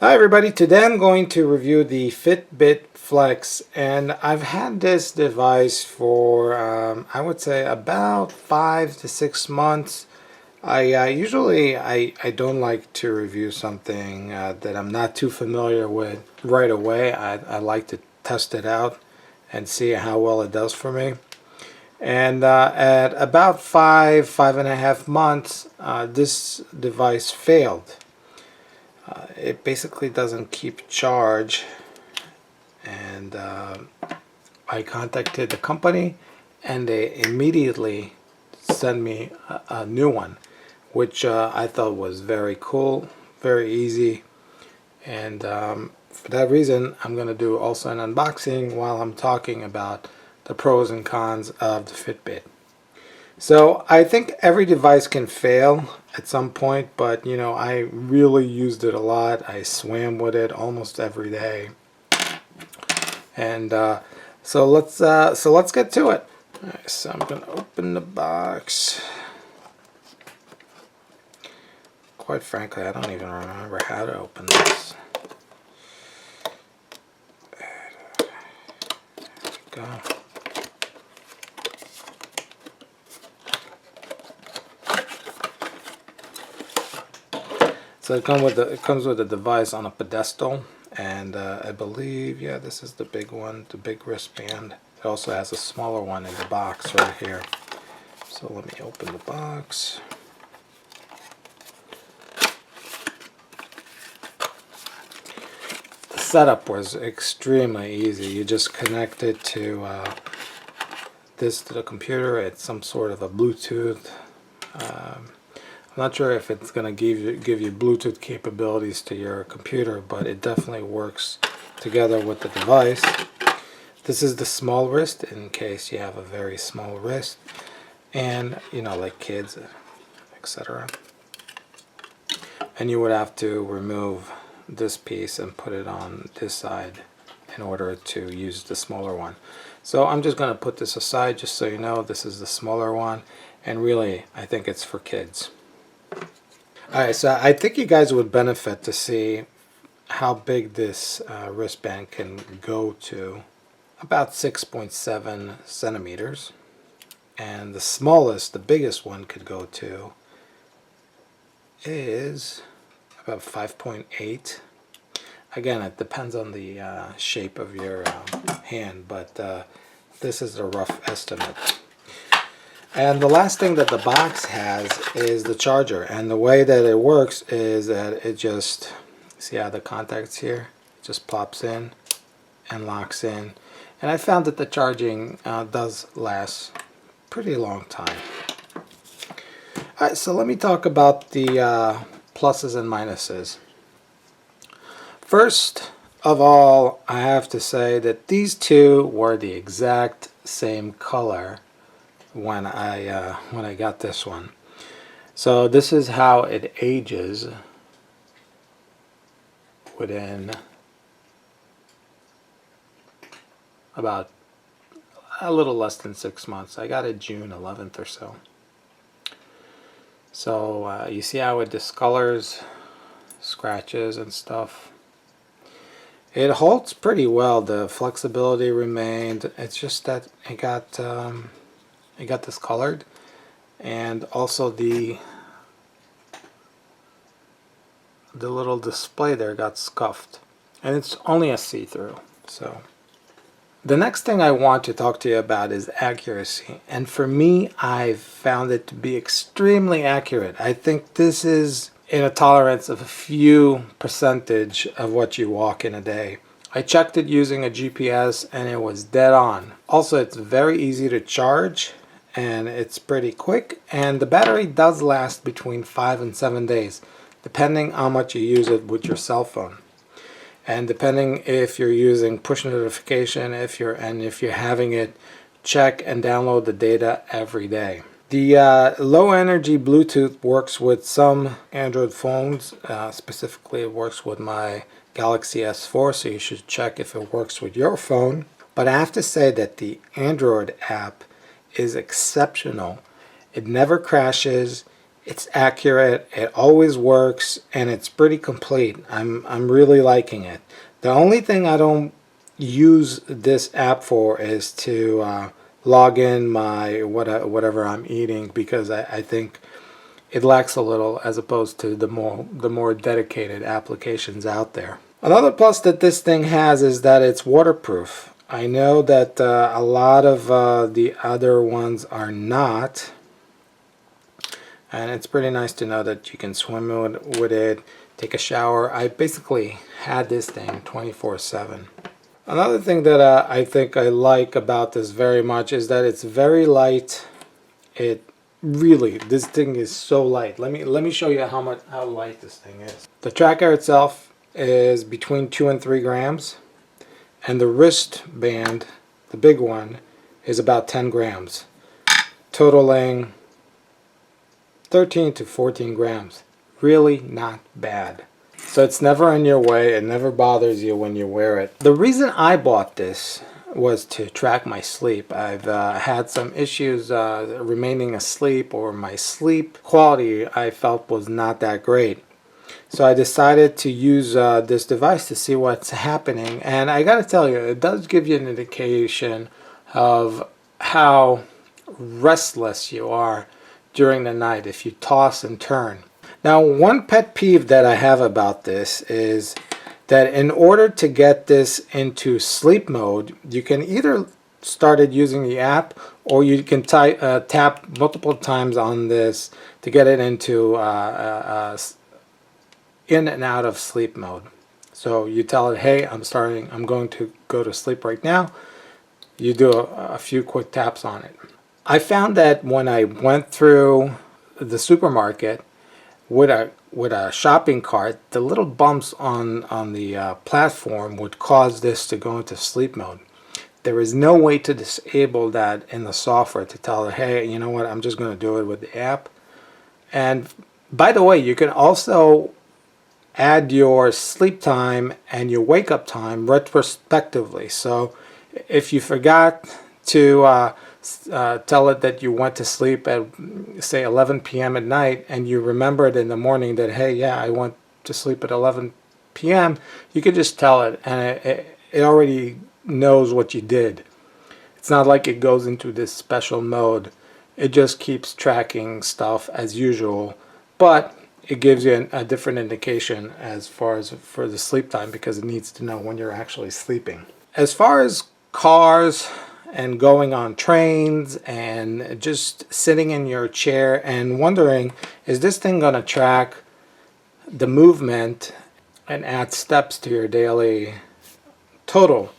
Hi everybody, today I'm going to review the Fitbit Flex, and I've had this device for I would say about 5 to 6 months. I don't like to review something that I'm not too familiar with right away. I like to test it out and see how well it does for me. And at about 5.5 months, this device failed. It basically doesn't keep charge, and I contacted the company and they immediately sent me a new one, which I thought was very cool, very easy. And for that reason, I'm going to do also an unboxing while I'm talking about the pros and cons of the Fitbit. So I think every device can fail at some point, but you know, I really used it a lot. I swam with it almost every day, and so let's get to it. All right, so I'm gonna open the box. Quite frankly, I don't even remember how to open this. There we go. So it comes with the device on a pedestal, and I believe, yeah, this is the big one, the big wristband. It also has a smaller one in the box right here. So let me open the box. The setup was extremely easy. You just connect it to this to the computer. It's some sort of a Bluetooth. I'm not sure if it's going to give you Bluetooth capabilities to your computer, but it definitely works together with the device. This is the small wrist in case you have a very small wrist, and you know, like kids, etc. And you would have to remove this piece and put it on this side in order to use the smaller one. So I'm just going to put this aside just so you know this is the smaller one, and really I think it's for kids. Alright, so I think you guys would benefit to see how big this wristband can go to. About 6.7 centimeters. And the smallest, the biggest one could go to is about 5.8. Again, it depends on the shape of your hand, but this is a rough estimate. And the last thing that the box has is the charger, and the way that it works is that it just, see how the contacts here, it just plops in and locks in, and I found that the charging does last pretty long time. Alright, so let me talk about the pluses and minuses. First of all, I have to say that these two were the exact same color when I got this one. So this is how it ages within about a little less than 6 months. I got it June 11th or so. So you see how it discolors, scratches and stuff. It holds pretty well. The flexibility remained. It's just that it got discolored, and also the little display there got scuffed, and it's only a see-through. So the next thing I want to talk to you about is accuracy, and for me, I've found it to be extremely accurate. I think this is in a tolerance of a few percentage of what you walk in a day. I checked it using a GPS and it was dead on. Also, it's very easy to charge and it's pretty quick, and the battery does last between 5 and 7 days depending how much you use it with your cell phone, and depending if you're using push notification, if you're having it check and download the data every day. The low energy Bluetooth works with some Android phones. Specifically, it works with my Galaxy S4, so you should check if it works with your phone. But I have to say that the Android app is exceptional. It never crashes. It's accurate, it always works, and it's pretty complete. I'm really liking it. The only thing I don't use this app for is to log in my whatever I'm eating, because I think it lacks a little as opposed to the more dedicated applications out there. Another plus that this thing has is that it's waterproof. I know that a lot of the other ones are not, and it's pretty nice to know that you can swim with it, take a shower. I basically had this thing 24/7. Another thing that I think I like about this very much is that it's very light. This thing is so light. Let me show you how light this thing is. The tracker itself is between 2 and 3 grams, and the wristband, the big one, is about 10 grams, totaling 13 to 14 grams. Really not bad. So it's never in your way, it never bothers you when you wear it. The reason I bought this was to track my sleep. I've had some issues remaining asleep, or my sleep quality I felt was not that great. So I decided to use this device to see what's happening, and I gotta tell you, it does give you an indication of how restless you are during the night if you toss and turn. Now, one pet peeve that I have about this is that in order to get this into sleep mode, you can either start it using the app, or you can tap multiple times on this to get it into in and out of sleep mode. So you tell it, hey, I'm going to go to sleep right now. You do a few quick taps on it. I found that when I went through the supermarket with a shopping cart, the little bumps on the platform would cause this to go into sleep mode. There is no way to disable that in the software to tell it, hey, you know what, I'm just going to do it with the app. And by the way, you can also add your sleep time and your wake up time retrospectively. So if you forgot to tell it that you went to sleep at, say, 11 p.m. at night, and you remembered in the morning that, hey, yeah, I went to sleep at 11 p.m., you could just tell it, and it already knows what you did. It's not like it goes into this special mode. It just keeps tracking stuff as usual, but it gives you a different indication as far as for the sleep time, because it needs to know when you're actually sleeping. As far as cars and going on trains and just sitting in your chair and wondering, is this thing going to track the movement and add steps to your daily total?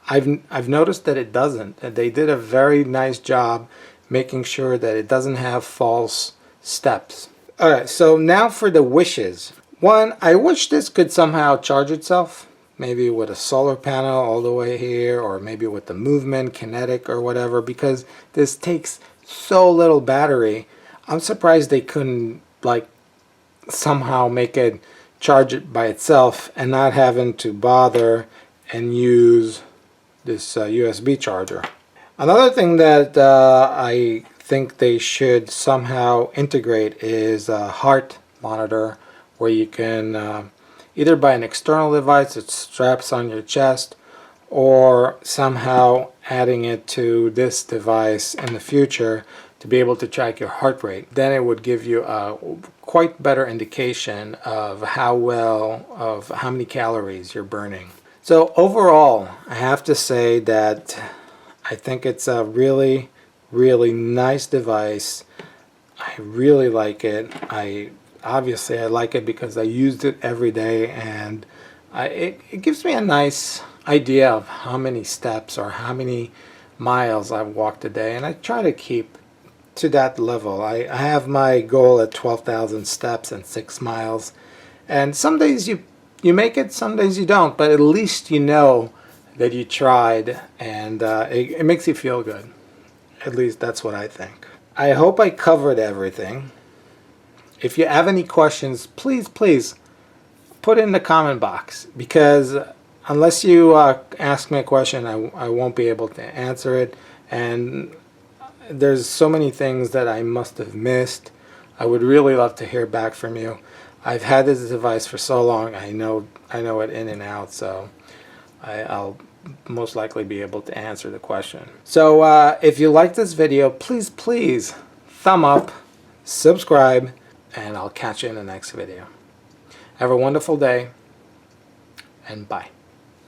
I've noticed that it doesn't. They did a very nice job making sure that it doesn't have false steps. Alright, so now for the wishes. One, I wish this could somehow charge itself. Maybe with a solar panel all the way here, or maybe with the movement, kinetic or whatever, because this takes so little battery. I'm surprised they couldn't like somehow make it charge it by itself and not having to bother and use this USB charger. Another thing that I think they should somehow integrate is a heart monitor, where you can either buy an external device that straps on your chest, or somehow adding it to this device in the future to be able to track your heart rate. Then it would give you a quite better indication of how many calories you're burning. So overall, I have to say that I think it's a really nice device. I really like it. Obviously I like it because I used it every day, and it gives me a nice idea of how many steps or how many miles I've walked a day, and I try to keep to that level. I have my goal at 12,000 steps and 6 miles, and some days you make it, some days you don't, but at least you know that you tried, and it makes you feel good. At least that's what I think. I hope I covered everything. If you have any questions, please put it in the comment box, because unless you ask me a question, I won't be able to answer it, and there's so many things that I must have missed. I would really love to hear back from you. I've had this device for so long, I know it in and out, so I'll most likely be able to answer the question. So if you like this video, please thumb up, subscribe, and I'll catch you in the next video. Have a wonderful day, and bye.